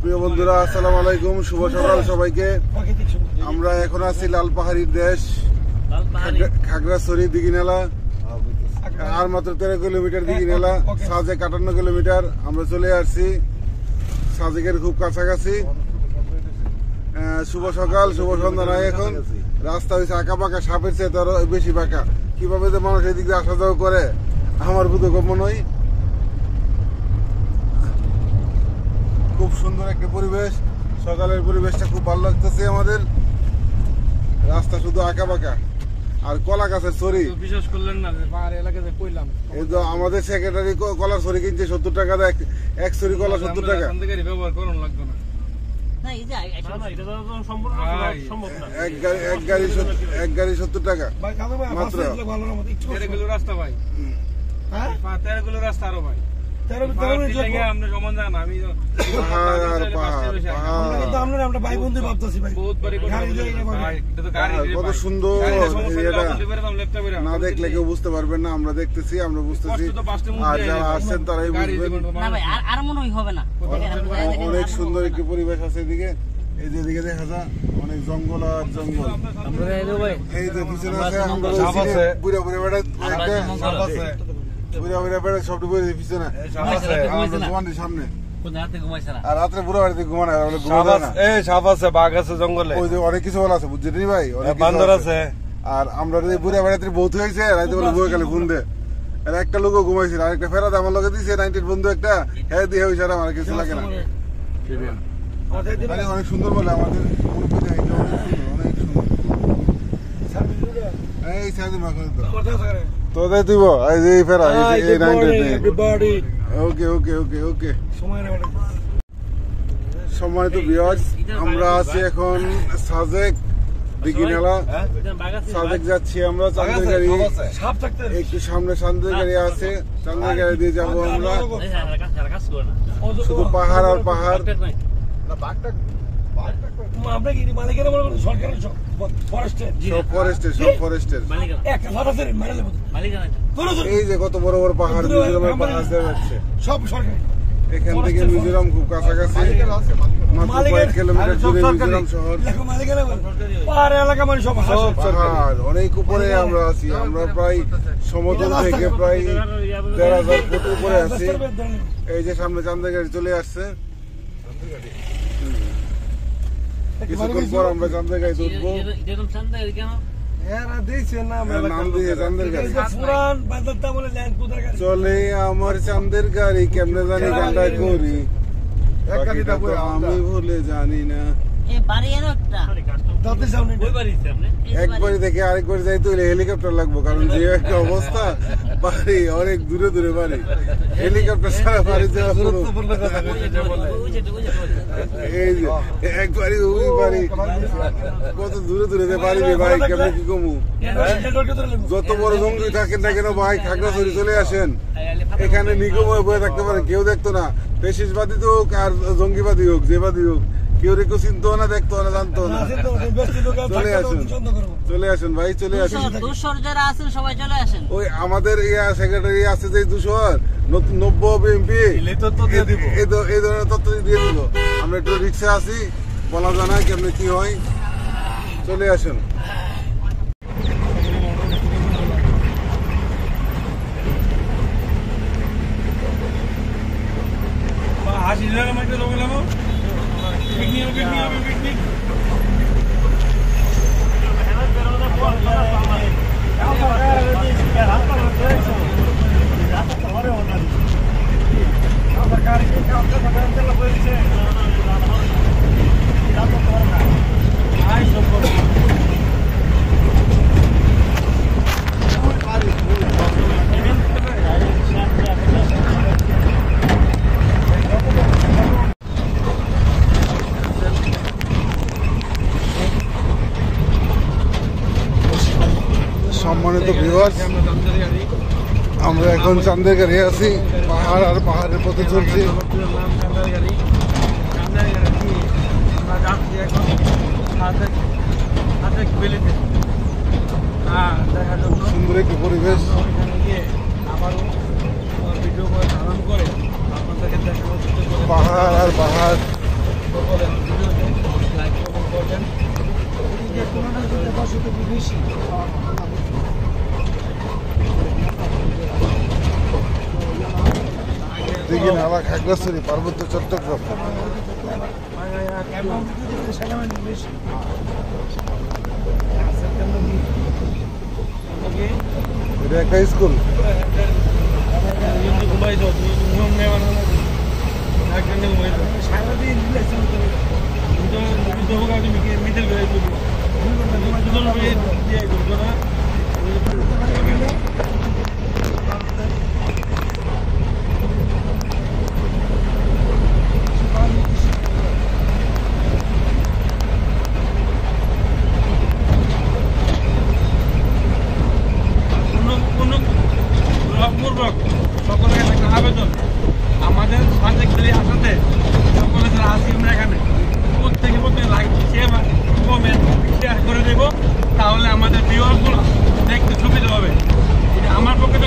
প্রিয় বন্ধুরা, আসসালামু আলাইকুম, শুভ সকাল সবাইকে। আমরা এখন আছি লাল পাহাড়ির দেশ খাগড়াছড়ি দিঘিনালা। আর মাত্র 13 কিলোমিটার দিঘিনালা, সাজেক 58 কিলোমিটার। আমরা চলে আসছি সাজেকের খুব কাছাকাছি। শুভ সকাল, শুভ সন্ধ্যা নয়। এখন রাস্তা হয়েছে আঁকা বাঁকা, সাপের চেয়ে আরো বেশি বাঁকা। কিভাবে যে মানুষ এদিক দিয়ে আসা যাওয়া করে আমার বোধগম্য নয়। খুব সুন্দর একটা পরিবেশ, সকালের পরিবেশটা খুব ভালো লাগতেছে আমাদের। রাস্তা শুধু আঁকা বাঁকা আর কলা গাছের ছড়ি। বিশ্বাস করলেন না, পাহাড় এলাকাতে কইলাম এই তো আমাদের সেক্রেটারি কলার ছড়ি কিনছে 70 টাকা, এক ছড়ি কলা 70 টাকা। ব্যবহার করুন লাগতো না, এক গাড়ি 70 টাকা মাত্র। রাস্তা ভাই, 13 কিলো রাস্তা আরো ভাই। কত সুন্দর না দেখলে কেউ বুঝতে পারবেন না, আমরা দেখতেছি, আমরা বুঝতেছি, আর যারা আসছেন তারাই বুঝবেন। অনেক সুন্দর একটি পরিবেশ আছে এদিকে। এই যে এদিকে দেখা যায় অনেক জঙ্গল আর জঙ্গল। এই যে পিছনে আছে বুড়া বুড়া বেড়া সামনে, আর রাত্রে বুড়া বাড়িতে ঘুমানো সাপ আছে, বাঘ আছে জঙ্গলে, ওই যে অনেক কিছু আছে, বুঝছেন ভাই, বান্দর আছে। আর আমরা বুড়া বাড়িতে বহুত হয়েছে, রাতে বলে বই গেলে ঘুম দে। একটা লোকও ঘুমাইছিল, আর একটা ফেরাতে আমার লোকে দিয়েছে 90 বন্ধু একটা, হ্যাঁ দিয়ে হয়েছে, আর আমার কিছু লাগে না। অনেক সুন্দর বলে আমাদের অনেক সুন্দর। এই তোদের দিব এই ফেরা ওকে ওকে ওকে ওকে। সময় তো ভিউয়ার্স, আমরা আছি এখন সাজেক দিঘিনালা। সাজেক যাচ্ছি আমরা, চাঁদের গাড়ি একটু সামনে, চাঁদের গাড়ি আছে, চাঁদের গাড়ি দিয়ে যাবো আমরা। শুধু পাহাড় আর পাহাড়। এই যে কত বড় বড় পাহাড়, মিজোরামের পাহাড় যাচ্ছে সব সরকার। এখান থেকে মিজোরাম খুব কাছাকাছি, মাত্র কয়েক কিলোমিটার দূরে মিজোরাম শহর। পাহাড় অনেক উপরে আমরা আছি, আমরা প্রায় সমতল থেকে প্রায় 10,000 ফুট উপরে আছি। এই যে সামনে চাঁদের গাড়ি চলে আসছে, কিছুক্ষণ পর আমরা চাঁদের গাড়ি উঠবো। চলে আমার চাঁদের গাড়ি, কেমনে জানি গানটা করি, আমি ভুলে জানি না। একবারই থেকে আরেকবার যাই তো হেলিকপ্টার লাগবো, কারণ যে একটা অবস্থা, বাড়ি অনেক দূরে দূরে বাড়ি, হেলিকপ্টার ছাড়া বাড়ি যাওয়া এই যে একবারই ওই বাড়ি, কত দূরে দূরে বাড়ি ভাই, কেমন কি কমু। যত বড় জঙ্গি থাকেন না কেন ভাই, খাগড়াছড়ি চলে আসেন, এখানে নিগময় বয়ে থাকতে পারেন, কেউ দেখতো না। ফেসিসবাদী হোক আর জঙ্গিবাদী হোক, যেবাদী হোক, কেউ রেখো চিনতো না, দেখতো না, জানতো না। চলে আসুন, চলে আসুন ভাই, চলে আসুন। ওই আমাদের সেক্রেটারি আছে যে 290 এমপি, এই ধরনের তথ্য দিয়ে দিব। আমরা একটু রিক্সা আছি, বলা যায় না কেমনি কি হয়। চলে আসুন। সম্মানিত ভিউয়ার্স, আমরা এখন চাঁদের গাড়ি আছি, পাহাড় আর পাহাড়ের পথে চলছি। সুন্দর একটি পরিবেশ। পাহাড় আর পাহাড়, দিঘি নালা খাগড়াছড়ি পার্বত্য চট্টগ্রাম। এটা একটা স্কুল। সকলের একটা আবেদন, আমাদের সাথে খেলে আসাতে সকলের আসি আমরা এখানে প্রত্যেকে লাইক কমেন্ট শেয়ার করে দেবো, তাহলে আমাদের ভিউয়ারগুলো দেখতে সুবিধা হবে। আমার পক্ষে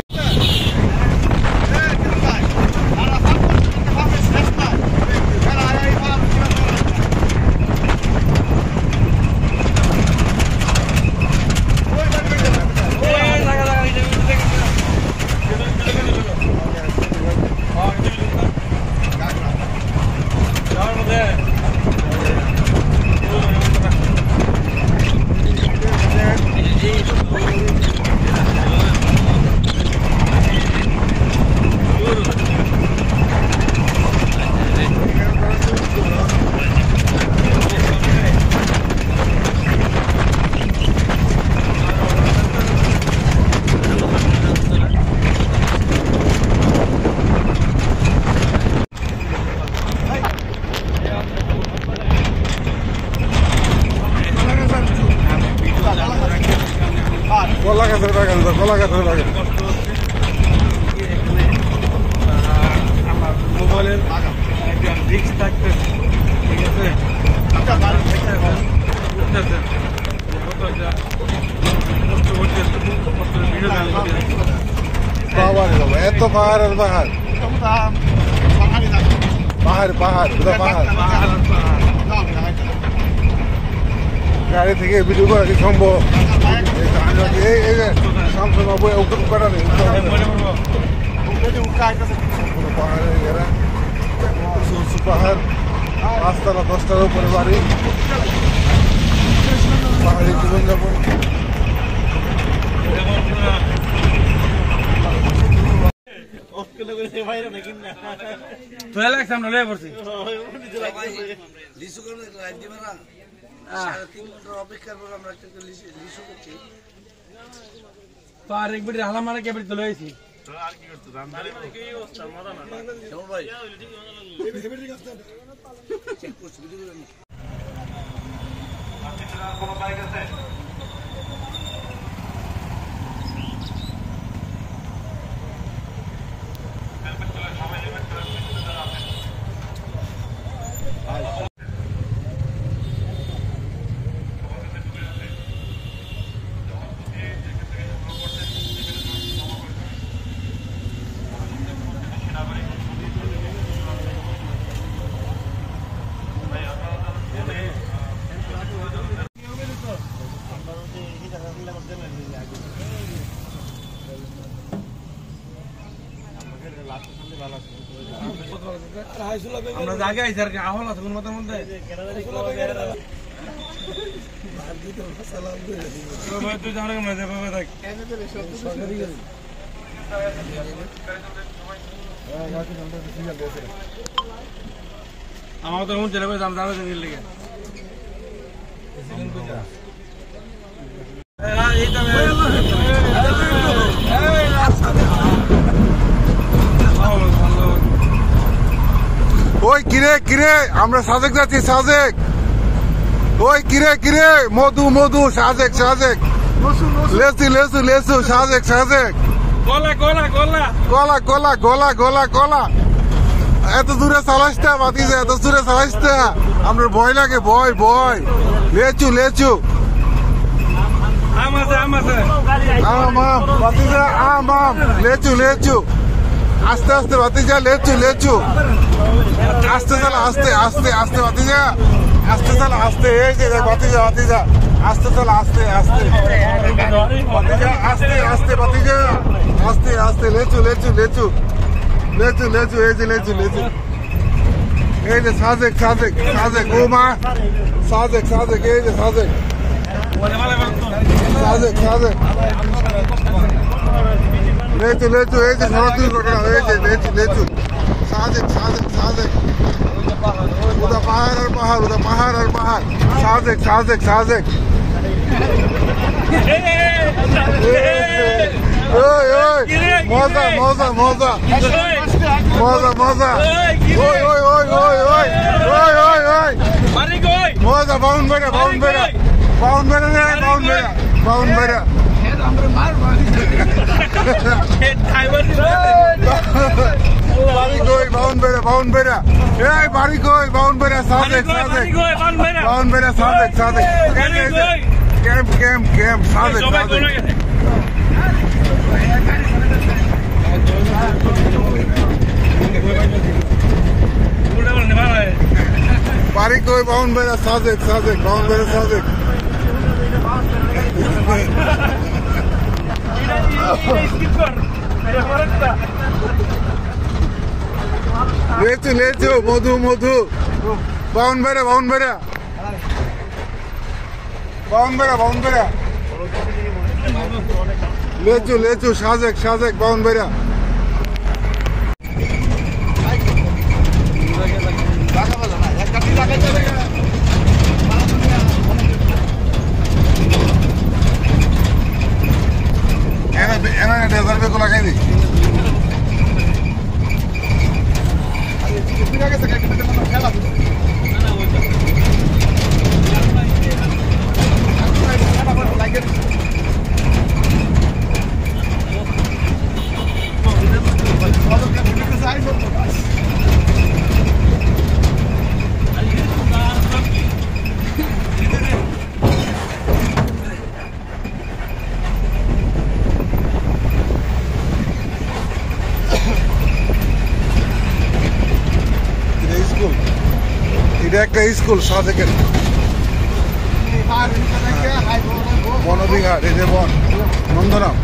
কলা গাছের বাগান, কলা গাছের বাগান। আমার মোবাইলের রিক্স থাকতে, ঠিক আছে, এত পাহাড় আর পাহাড়, পাহাড় পাহাড় পাহাড়। গাড়ি থেকে ভিডিও করা কি সম্ভব? পাহাড়, 5 তলা 10 তলার উপরে বাড়ি, পাহাড়ি জীবনযাপন। আমরা জায়গা আইছি আর কি আহল আছে কোন মতের মধ্যে তুই জানো মধ্যে বাবা দেখ আমার তো মন চলে যাবে দাম দাঁড়াতে দিল লেগে ওই কিরে কিরে আমরা সাজেক যাচ্ছি সাজেক ওই কিরে কিরে মধু মধু সাজেক সাজেক লেসু লেসু লেসু সাজেক সাজেক কলা কলা কলা কলা কলা গোলা গোলা কলা এত দূরে চালাইতে বাতিছে এত দূরে চালাইতে আমরা ভয় লাগে ভয় ভয় লেচু লেচু আম আছে আম আছে আম আম বাতিছে আম আম লেচু লেচু আস্তে আস্তে ভাতিজা লেচু লেচু আস্তে চালা আস্তে আস্তে আস্তে ভাতিজা আস্তে চালা আস্তে এই যে ভাতিজা ভাতিজা আস্তে চালা আস্তে আস্তে ভাতিজা আস্তে আস্তে ভাতিজা আস্তে আস্তে লেচু লেচু লেচু লেচু লেচু এই যে লেচু লেচু এই যে সাজেক সাজেক সাজেক ও মা সাজেক সাজেক এই যে সাজেক সাজেক সাজেক লেচু লেচু এই যে সড়ক দুর্ঘটনা হয়েছে লেচু লেচু সাজেক সাজেক সাজেক ওটা পাহাড় আর পাহাড় ওটা পাহাড় আর পাহাড় সাজেক সাজেক সাজেক ওই ওই মজা মজা মজা মজা মজা ওই ওই ওই ওই ওই ওই ওই ওই মজা বাউন বেড়া বাউন বেড়া বাউন বেড়া রে বাউন বেড়া বাউন বেড়া বাড়ি কই বাউন বেড়া বাউন বেড়া এই বাড়ি কই বাউন বেড়া সাজেক সাজেক বাউন বেড়া Sajek Sajek camp camp camp Sajek Sajek বাড়ি কই বাউন বেড়া সাজেক সাজেক বাউন বেড়া সাজেক লেচু লেচু মধু মধু বাউন বেড়া বাউন বেড়া বাউন বেড়া বাউন বেড়া লেচু লেচু সাজেক সাজেক বাউন বেড়া ডেজার বেগুন লাগাই দি এটা একটা স্কুল সাজেকের বনবিহার এই যে বন নন্দরাম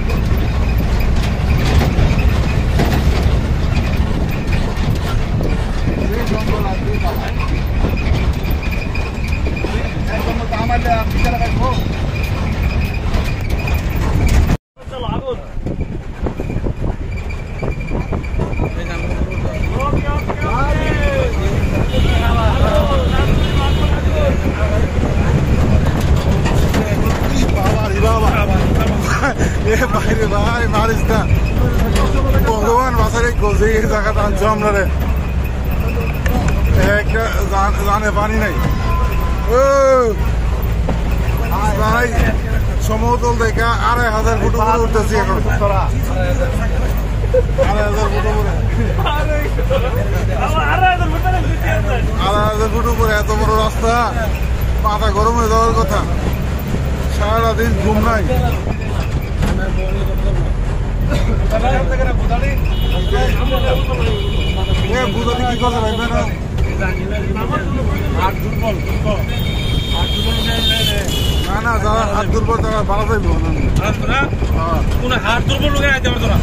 বাইরে ভাই মারিস না ভগবান বাসারে গোজে এই জায়গাটা আনছো আমরা রে একটা জানে পানি নাই ও ভাই সমতল দেখা ২,৫০০ ফুট উপরে উঠতেছি এখন ২,৫০০ ফুট উপরে ২,৫০০ ফুট উপরে এত বড় রাস্তা মাথা গরম হয়ে যাওয়ার কথা সারাদিন ঘুম নাই বুঝালি কি করছে ভাই না না যারা হাত দুর্বল তারা ভালো যাইব কোন হাত দুর্বল লোকের আইতে পারতো না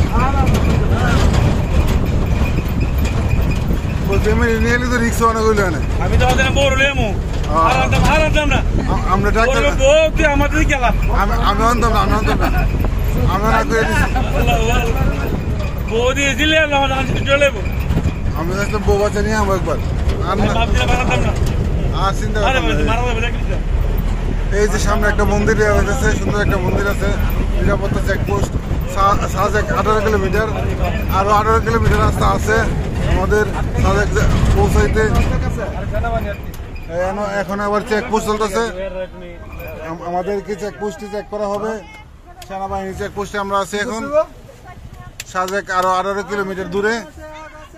নিয়ে তো রিক্স অনেক হইল না আমি তো বড় লেমু আমরা আমাদের গেলাম আমি আনতাম না আমি আনতাম না আমরা না করে বউ দিয়েছিলে আমি আসলাম বউ বাচ্চা নিয়ে আমো একবার আর চিন্তা এই যে সামনে একটা মন্দির হয়েছে সুন্দর একটা মন্দির আছে নিরাপত্তা চেকপোস্ট সাজেক 18 কিলোমিটার আরো 18 কিলোমিটার রাস্তা আছে আমাদের সাজেক পৌঁছাইতে এখন আবার চেকপোস্ট চলতেছে আমাদেরকে চেকপোস্টে চেক করা হবে সেনাবাহিনী চেকপোস্টে আমরা আছি এখন সাজেক আরো 18 কিলোমিটার দূরে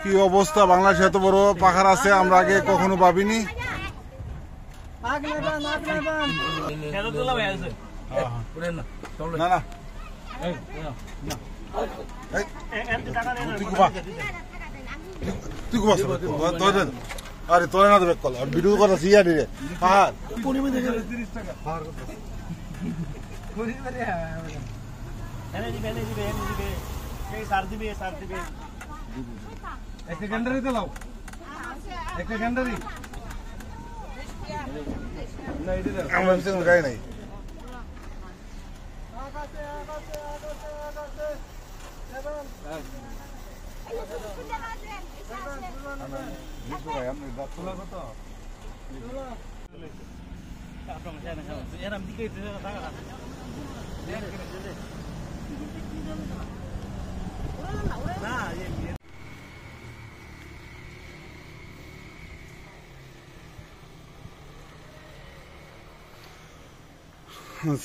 কি অবস্থা বাংলাদেশে এত বড় পাহাড় আছে আমরা আগে কখনো ভাবিনি না না তুই ঘুমাস আরে তোর না দেবে কল আর ভিডিও করা সিয়া রে পাহাড় পরিমে দেখে 30 টাকা পাহাড় কত এনে দিবে এই সার দিবে একটা গন্ডারি তো লাও একটা গন্ডারি না এটা দাও আমার সঙ্গে গায় নাই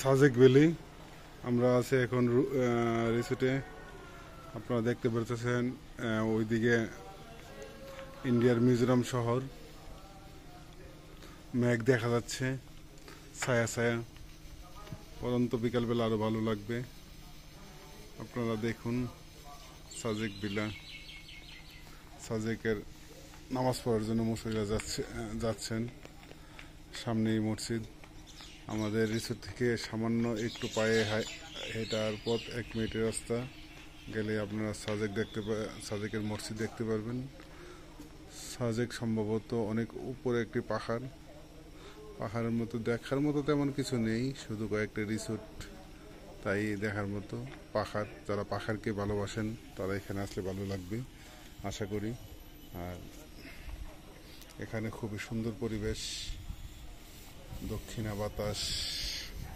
সাজেক ভ্যালি আমরা আছি এখন রিসোর্টে। আপনারা দেখতে পাচ্ছেন ওইদিকে ইন্ডিয়ার মিজোরাম শহর, মেঘ দেখা যাচ্ছে ছায়া ছায়া। পরন্ত বিকালবেলা আরো ভালো লাগবে। আপনারা দেখুন সাজেক ভিলা, সাজেকের নামাজ পড়ার জন্য মুসল্লিরা যাচ্ছেন। সামনেই মসজিদ। আমাদের রিসোর্ট থেকে সামান্য একটু পায়ে হেঁটার পথ 1 মিনিটের রাস্তা গেলে আপনারা সাজেকের মসজিদ দেখতে পারবেন। সাজেক সম্ভবত অনেক উপরে একটি পাহাড়ের মতো, দেখার মতো তেমন কিছু নেই, শুধু কয়েকটা রিসোর্ট, তাই দেখার মতো পাহাড়। যারা পাহাড়কে ভালোবাসেন তারা এখানে আসলে ভালো লাগবে আশা করি। আর এখানে খুবই সুন্দর পরিবেশ, দক্ষিণা বাতাস,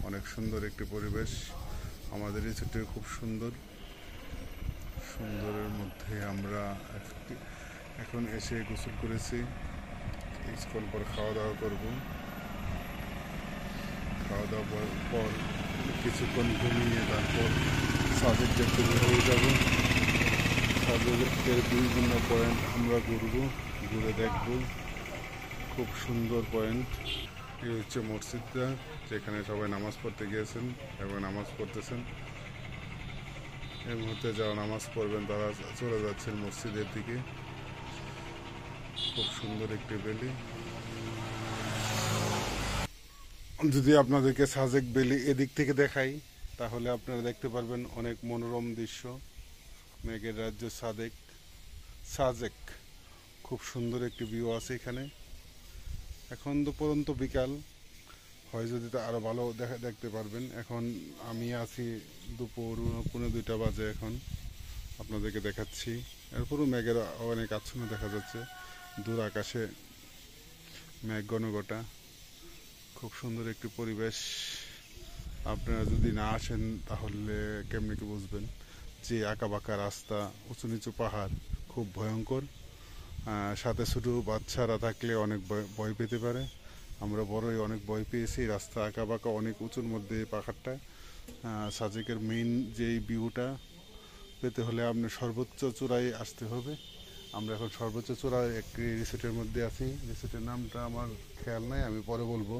অনেক সুন্দর একটি পরিবেশ। আমাদের রিসোর্টে খুব সুন্দরের মধ্যে আমরা এখন এসে গোসল করেছি। কিছুক্ষণ পর খাওয়া দাওয়া করব। খাওয়া দাওয়ার পর কিছুক্ষণ ঘুমিয়ে তারপর সাজেক দেখতে হয়ে যাব। সাজেকের বিভিন্ন পয়েন্ট আমরা ঘুরে দেখব। খুব সুন্দর পয়েন্ট। এই হচ্ছে মসজিদটা, যেখানে সবাই নামাজ পড়তে গিয়েছেন এবং নামাজ পড়তেছেন। এই মুহূর্তে যারা নামাজ পড়বেন তারা চলে যাচ্ছেন মসজিদের দিকে। খুব সুন্দর একটি ভ্যালি। যদি আপনাদেরকে সাজেক ভ্যালি এদিক থেকে দেখাই তাহলে আপনারা দেখতে পারবেন অনেক মনোরম দৃশ্য। মেঘের রাজ্য সাজেক খুব সুন্দর একটি ভিউ আছে এখানে। এখন তো পর্যন্ত বিকাল হয়, যদি আরো ভালো দেখতে পারবেন। এখন আমি আছি দুপুর 1:15 বাজে। এখন আপনাদেরকে দেখাচ্ছি। এরপরও মেঘের অনেক আচ্ছন্ন দেখা যাচ্ছে, দূর আকাশে মেঘ ঘনঘটা। খুব সুন্দর একটি পরিবেশ। আপনারা যদি না আসেন তাহলে কেমনি কি বুঝবেন যে আঁকা বাঁকা রাস্তা, উঁচু নিচু পাহাড়, খুব ভয়ঙ্কর। সাথে ছোট বাচ্চারা থাকলে অনেক ভয় পেতে পারে। আমরা বড়ই অনেক ভয় পেয়েছি। রাস্তা আঁকা বাঁকা, অনেক উঁচুর মধ্যে পাহাড়টা। সাজেকের মেইন যেই ভিউটা পেতে হলে আপনার সর্বোচ্চ চূড়ায় আসতে হবে। আমরা এখন সর্বোচ্চ চূড়ায় একটি রিসোর্টের মধ্যে আছি। রিসোর্টের নামটা আমার খেয়াল নাই, আমি পরে বলবো,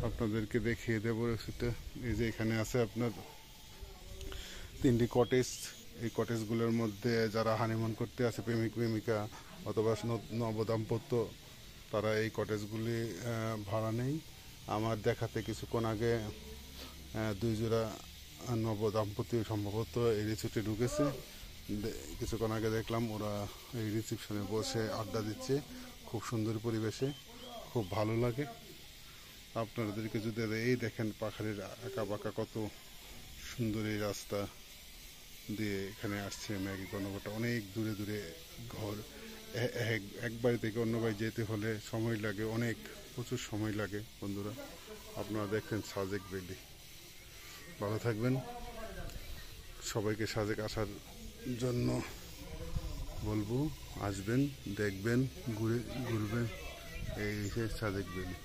আপনাদেরকে দেখিয়ে দেবো রিসোর্টে। এই যে এখানে আছে আপনার 3টি কটেজ। এই কটেজগুলোর মধ্যে যারা হানিমুন করতে আছে, প্রেমিক প্রেমিকা অথবা নবদাম্পত্য, তারা এই কটেজগুলি ভাড়া নেই। আমার দেখাতে কিছুক্ষণ আগে 2 জোড়া নবদাম্পত্য সম্ভবত এই রিসোর্টে ঢুকেছে। কিছুক্ষণ আগে দেখলাম ওরা এই রিসেপশনে বসে আড্ডা দিচ্ছে। খুব সুন্দর পরিবেশে, খুব ভালো লাগে। আপনাদেরকে যদি এই দেখেন পাহাড়ের আঁকা বাঁকা কত সুন্দর এই রাস্তা দিয়ে এখানে আসছে মেঘে ঘনঘটা। অনেক দূরে দূরে ঘর। এক বাড়ি থেকে অন্য বাড়ি যেতে হলে সময় লাগে, অনেক প্রচুর সময় লাগে। বন্ধুরা, আপনারা দেখেন সাজেক ভ্যালি। ভালো থাকবেন। সবাইকে সাজেক আসার জন্য বলবো, আসবেন, দেখবেন, ঘুরবেন। এই সাজেক ভ্যালি।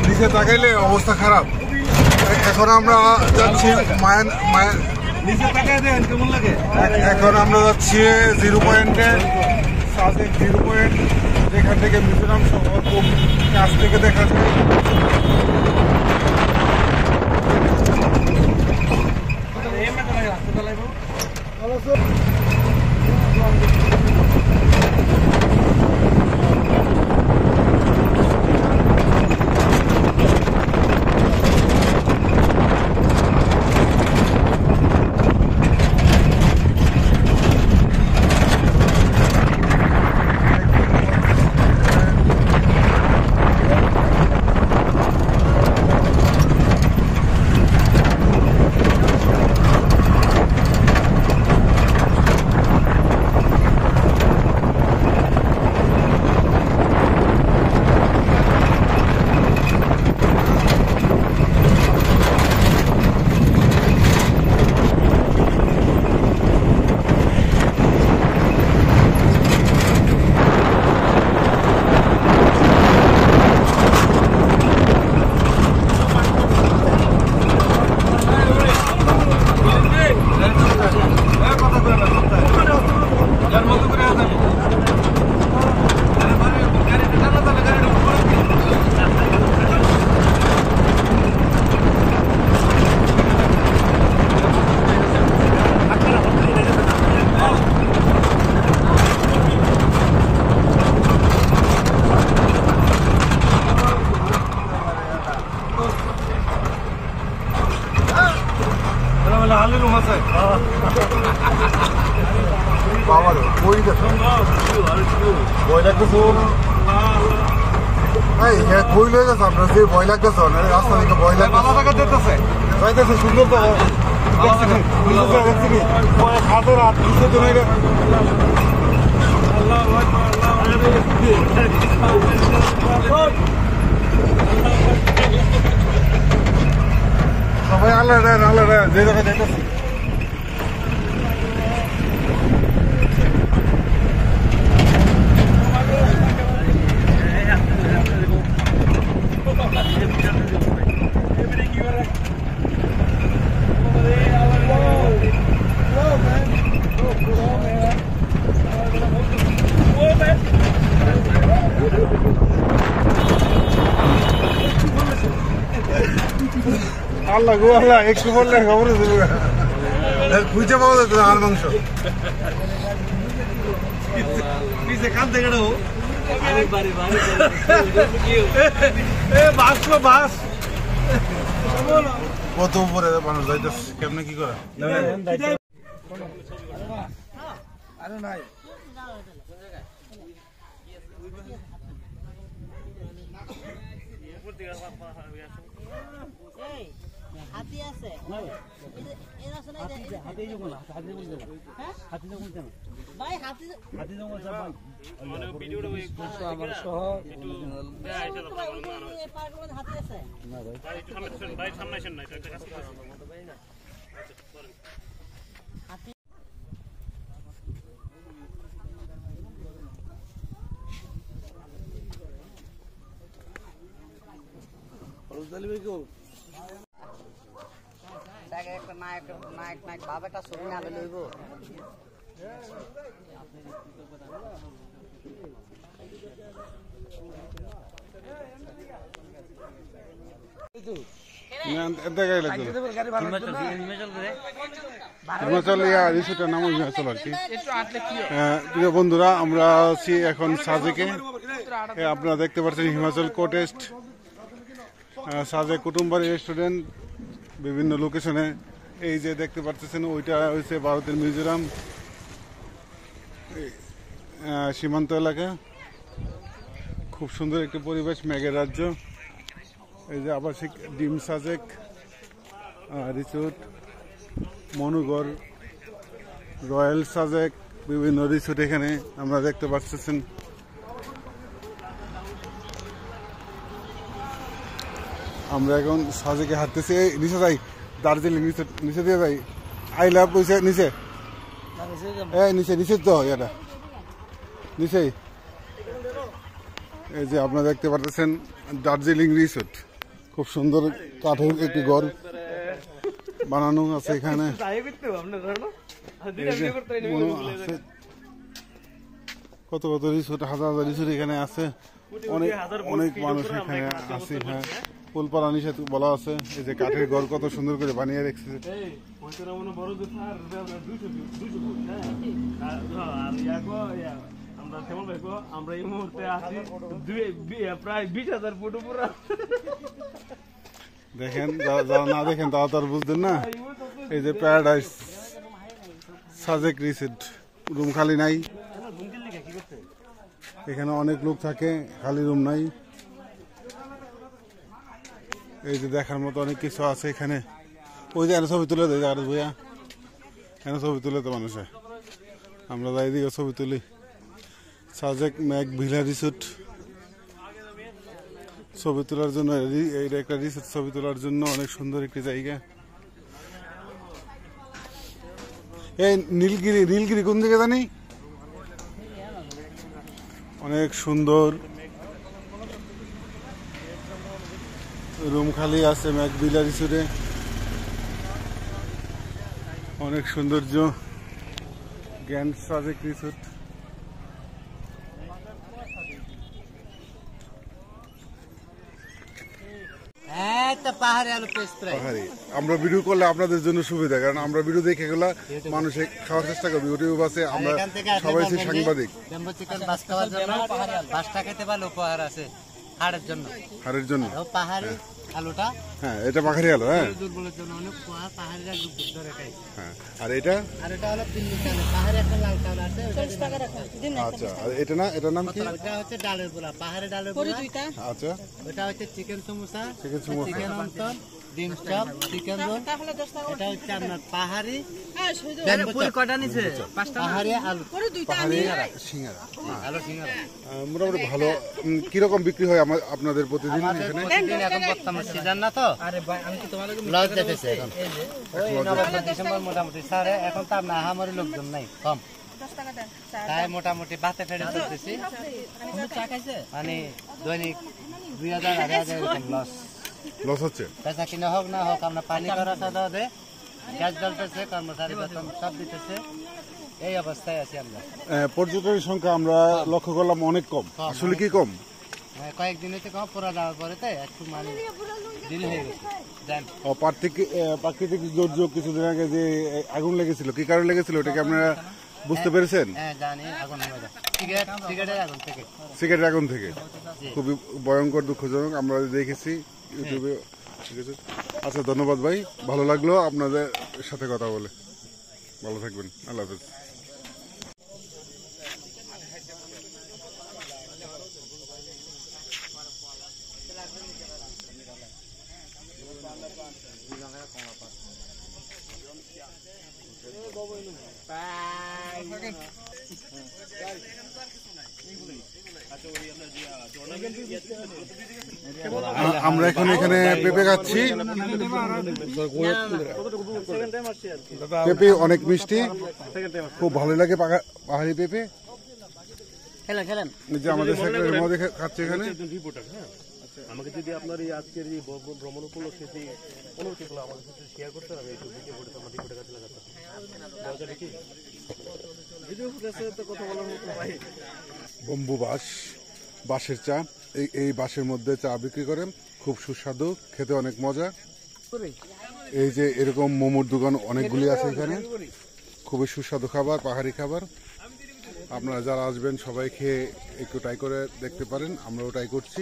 নিচে তাকাইলে অবস্থা খারাপ। এখন আমরা যাচ্ছি এখন আমরা যাচ্ছি 0 পয়েন্টে, সাজেক 0 পয়েন্ট, যেখান থেকে মিজোরাম শহর খুব কাছ থেকে দেখা যায়। ভয় লাগতেছে রাস্তা থেকে ভয় লাগতেছে যাইতেছে সুন্দর তো হাতের হাত সবাই আল্লাহ যে জায়গায় যাইতেছে আল্লাহ গো আল্লাহ একটু বললে খবর খুঁজে পাওয়া যেত আর মাংস কত উপরে মানুষ যাইতেছে কেমনে কি করে হাতি আছে এর আছে না হাতি যখন হাতি বলতে হ্যাঁ হাতি যখন কেন ভাই হাতি যখন ভাই মানে ভিডিওটা ওই আমার সহ একটু আইসা পাগল হাতি আছে না ভাই একটু সামনে ভাই সামনে আসেন না একটা কাজ করতে ভাই না হাতি রোজালি ভাই কো একটা নায়ক বাবা একটা ছবি না লইব বন্ধুরা আমরা আছি এখন সাজেকে আপনারা দেখতে পাচ্ছেন হিমাচল কোটেস্ট সাজেক কুটুম্বাড়ি রেস্টুরেন্ট বিভিন্ন লোকেশনে এই যে দেখতে পাচ্ছেন ওইটা হচ্ছে ভারতের মিজোরাম সীমান্ত এলাকা খুব সুন্দর একটি পরিবেশ মেঘের রাজ্য এই যে আবাসিক ডিম সাজেক রিসোর্ট মনুগড় রয়্যাল সাজেক বিভিন্ন রিসোর্ট এখানে আমরা দেখতে পাচ্ছেন আমরা এখন সাজেকে হাঁটতেছি নিচে যাই দার্জিলিং নিচে দিয়ে যাই আই লাভ বলছে নিচে নিচে নিচে তো এটা নিচেই এই যে আপনারা দেখতে পাচ্ছেন দার্জিলিং রিসোর্ট খুব সুন্দর কাঠের একটি ঘর বানানো আছে এখানে কত কত রিসোর্ট হাজার হাজার রিসোর্ট এখানে আছে অনেক অনেক মানুষ এখানে আছে হ্যাঁ ফুলপাড়া নিষেধ বলা আছে। এই যে কাঠের ঘর কত সুন্দর করে বানিয়ে রেখেছে। আমরা এই মুহূর্তে আছি প্রায় 20,000 ফুট উপরে। দেখেন, যারা না দেখেন তারা তো আর বুঝতেন না। এই যে প্যারাডাইস সাজেক রিসোর্ট, রুম খালি নাই। এখানে অনেক লোক থাকে, খালি রুম নাই। এই যে দেখার মতো অনেক কিছু আছে এখানে। ওই যে ছবি তুলে দেয় আর ভুয়া, এখানে ছবি তুলে তো মানুষে, আমরা যাই দিকে ছবি তুলি। সাজেক ম্যাক ভিলা রিসোর্ট ছবি তোলার জন্য, এইটা একটা রিসোর্ট ছবি তোলার জন্য অনেক সুন্দর একটি জায়গা। এই নীলগিরি কোন দিকে জানি, অনেক সুন্দর রুম খালি আছে ম্যাক ভিলা রিসোর্টে। অনেক সৌন্দর্য গ্র্যান্ড সাজেক রিসোর্ট। পাহাড়ি আমরা ভিডিও করলে আপনাদের জন্য সুবিধা, কারণ আমরা ভিডিও দেখে গেলে মানুষে খাওয়ার চেষ্টা করবে। ইউটিউব আছে, আমরা সবাই সাংবাদিক। হাড়ের জন্য আলুটা, হ্যাঁ এটা পাহাড়ি আলু। হ্যাঁ, দুর্বলের জন্য অনেক পাহাড়িরা ধরে খায়। হ্যাঁ, আর এটা হলো পিন্নি চাল, পাহাড়ে একটা লাল চাল আছে। আচ্ছা, আর এটা না, এটার নাম কি? এটা হচ্ছে ডালের বড়া, পাহাড়ে ডালের বড়া। আচ্ছা, ওটা হচ্ছে চিকেন সমোসা, চিকেন অন্তর, ডিম চপ, চিকেন রোল। এটা হচ্ছে আপনার পাহাড়ি পাহাড়ি আলু, পাহাড়ি সিঙ্গারা। আলু সিঙ্গারা। মোটামুটি ভালো। কিরকম বিক্রি হয় আপনাদের প্রতিদিন এখানে? এখন বর্তমান সিজন না তো, লজ দেখেছে এখন ওই নভেম্বর ডিসেম্বর মোটামুটি সারে। এখন তো আপনার আহামরি লোকজন নাই, কম, তাই মোটামুটি বাতে ফেরে চলতেছি। মানে দৈনিক 2,000 2,500 এরকম লস হচ্ছে। পেশা কিনা হোক না হোক, আমরা পানি করা সাদা দে, গ্যাস জ্বলতেছে, কর্মচারী বেতন সব দিতেছে, এই অবস্থায় আছি আমরা। পর্যটকের সংখ্যা আমরা লক্ষ্য করলাম অনেক কম। আসলে কি কম? কয়েকদিন হচ্ছে কম, পড়া যাওয়ার পরে একটু মানে দিন হয়ে গেছে। প্রাকৃতিক দুর্যোগ কিছুদিন আগে যে আগুন লেগেছিল, কি কারণে লেগেছিল ওটাকে আপনারা বুঝতে পেরেছেন? হ্যাঁ জানি, আগুন সিগারেটের আগুন থেকে। সিগারেটের আগুন থেকে, খুবই ভয়ঙ্কর, দুঃখজনক। আমরা দেখেছি ইউটিউবে। ঠিক আছে, আচ্ছা ধন্যবাদ ভাই, ভালো লাগলো আপনাদের সাথে কথা বলে। ভালো থাকবেন, আল্লাহ হাফেজ। আমরা এখন এখানে পেঁপে খাচ্ছি। পেঁপে অনেক মিষ্টি, খুব ভালো লাগে পাহাড়ি পেঁপে। যে আমাদের সেক্টরের মধ্যে খাচ্ছে এখানে। আমাকে যদি আপনার এই আজকের এই ভ্রমণ উপলক্ষে যে অনুভূতিগুলো আমাদের সাথে শেয়ার করতে হবে, একটু ভিডিও করে আমার রিপোর্টে কাছে লাগাতে মজা দেখি ভিডিও ফুটেজে তো কথা বলার মতো ভাই। বম্বু বাঁশের চা, এই বাঁশের মধ্যে চা বিক্রি করেন, খুব সুস্বাদু, খেতে অনেক মজা। এই যে এরকম মোমোর দোকান অনেকগুলি আছে এখানে, খুবই সুস্বাদু খাবার, পাহাড়ি খাবার। আপনারা যারা আসবেন সবাই খেয়ে একটু ট্রাই করে দেখতে পারেন, আমরাও ট্রাই করছি।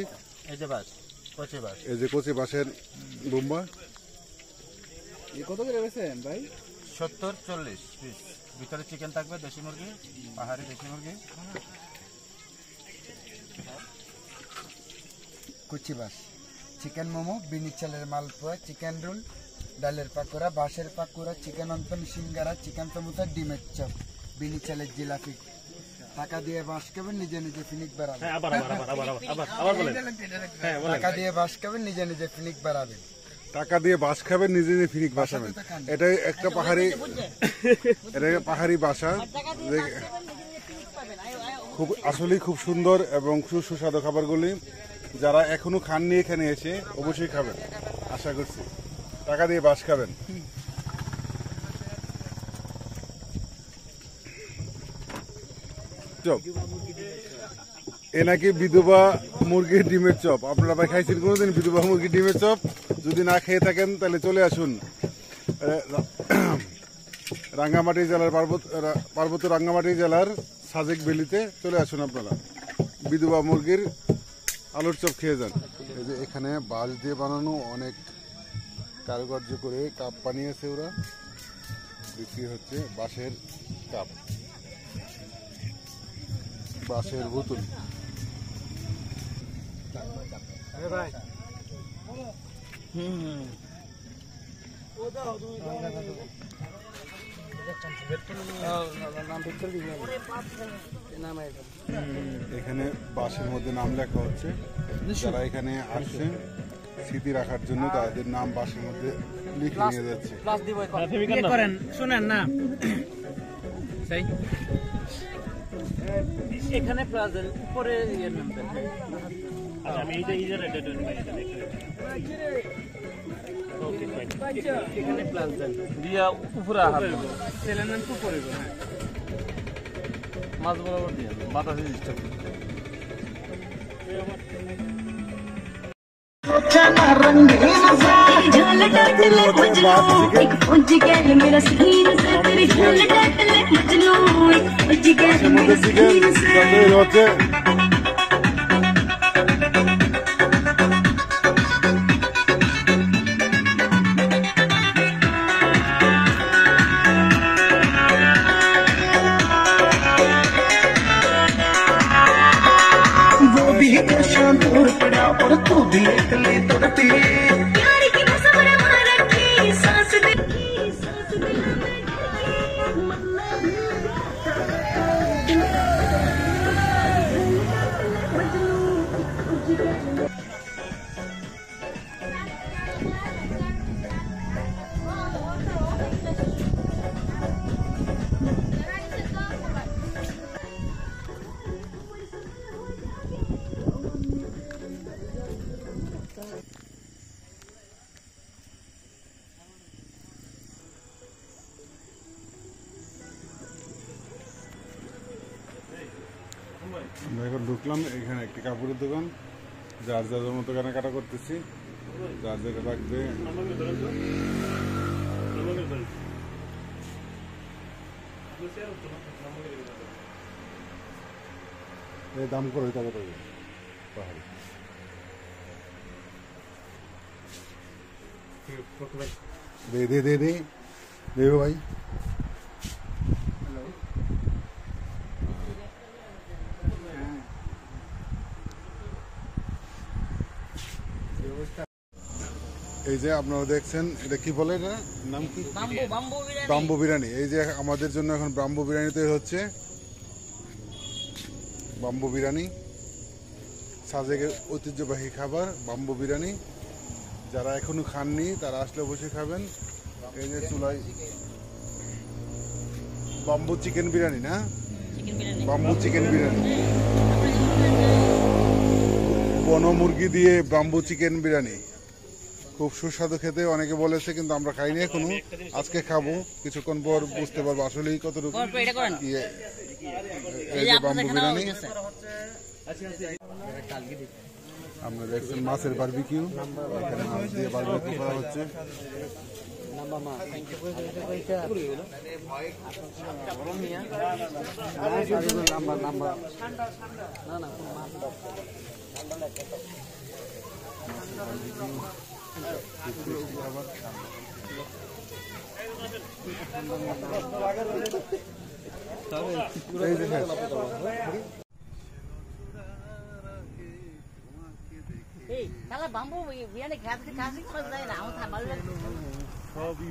এই যে কচি বাঁশের বোম্বা। কত করে বেচেন ভাই? 70-40 পিস, ভিতরে চিকেন থাকবে, দেশি মুরগি, পাহাড়ি দেশি মুরগি। কুচি বাস, চিকেন মোমো, বিনি চালের মালপোয়া, চিকেন রোল, ডালের পাকোড়া, বাঁশের পাকোড়া, চিকেন অন্তন, সিঙ্গারা, চিকেন সমোসা, ডিমের চপ, বিনি চালের জিলাপি। টাকা দিয়ে বাঁশ খাবেন, নিজে নিজে ফিনিক বাড়াবেন। টাকা দিয়ে বাঁশ খাবেন, নিজে নিজে ফিনিক বাড়াবেন। টাকা দিয়ে বাঁশ খাবেন, নিজে নিজে ফিনিক বাসাবেন। এটাই একটা পাহাড়ি বাসা, খুব আসলেই খুব সুন্দর এবং সুস্বাদু খাবারগুলি। যারা এখনো খাননি এখানে এসে অবশ্যই খাবেন, আশা করছি। টাকা দিয়ে বাঁশ খাবেন। চল। এ নাকি বিধবা মুরগির ডিমের চপ। আপনারা ভাই খাইছেন কোনোদিন বিধবা মুরগির ডিমের চপ? যদি না খেয়ে থাকেন তাহলে চলে আসুন রাঙ্গামাটি জেলার পার্বত্য রাঙ্গামাটি জেলার সাজেক ভ্যালিতে চলে আসুন আপনারা, বিধবা মুরগির আলুর চপ খেয়ে যান। এই যে এখানে বাঁশ দিয়ে বানানো অনেক কারুকার্য করে কাপ বানিয়েছে ওরা, বিক্রি হচ্ছে বাঁশের কাপ, বাঁশের বোতল। এখানে বাঁশের মধ্যে নাম লেখা হচ্ছে, যারা এখানে আসছে স্মৃতি রাখার জন্য তাদের নাম বাঁশের মধ্যে লিখে নিয়ে যাচ্ছে। শোনেন না এখানে প্লাজের উপরে ইয়ে নাম দেন। আচ্ছা আমি এইটা ইজার এটা দেন ভাই, এটা দেখতে ওকে ফাইন। এখানে প্লাজ দেন দিয়া উপরে হাত ছেলের নাম তো পড়ে গো। হ্যাঁ মাছ বরাবর দিয়া বাতাসে ডিস্টার্ব হচ্ছে दूर पड़ा और तू भी निकली तड़पी प्यार की मौसम रमा रखी सांस देखी सांस दिल में আমরা এখন ঢুকলাম, এখানে একটি কাপড়ের দোকান, যার যার মতো কেনাকাটা করতেছি, যার যেটা লাগবে। এই দাম করে টাকা পাবে পাহাড়ি দে দে দে দে দেবে ভাই। এই যে আপনারা দেখছেন, এটা কি বলে, এটা নাম কি? বাম্বু বিরিয়ানি। এই যে আমাদের জন্য এখন বাম্বু বিরিয়ানি তৈরি হচ্ছে। বাম্বু বিরিয়ানি সাজেকের ঐতিহ্যবাহী খাবার বাম্বু বিরিয়ানি। যারা এখনো খাননি তারা আসলে অবশ্যই খাবেন। এই যে চুলাই বাম্বু চিকেন বিরিয়ানি, না বাম্বু চিকেন বিরিয়ানি, বন মুরগি দিয়ে বাম্বু চিকেন বিরিয়ানি, খুব সুস্বাদু খেতে। অনেকে বলেছে কিন্তু আমরা খাইনি এখনো, আজকে খাবো, কিছুক্ষণ পর বুঝতে পারবো আসলেই কতটুকু। এই যে বাম্বু বিরিয়ানি। আমরা দেখছেন মাছের বারবিকিউ, এখানে মাছ দিয়ে বারবিকিউ করা হচ্ছে। Kalau bambu biar nih kasih kasih selesai lah, mau tambah lagi. সবই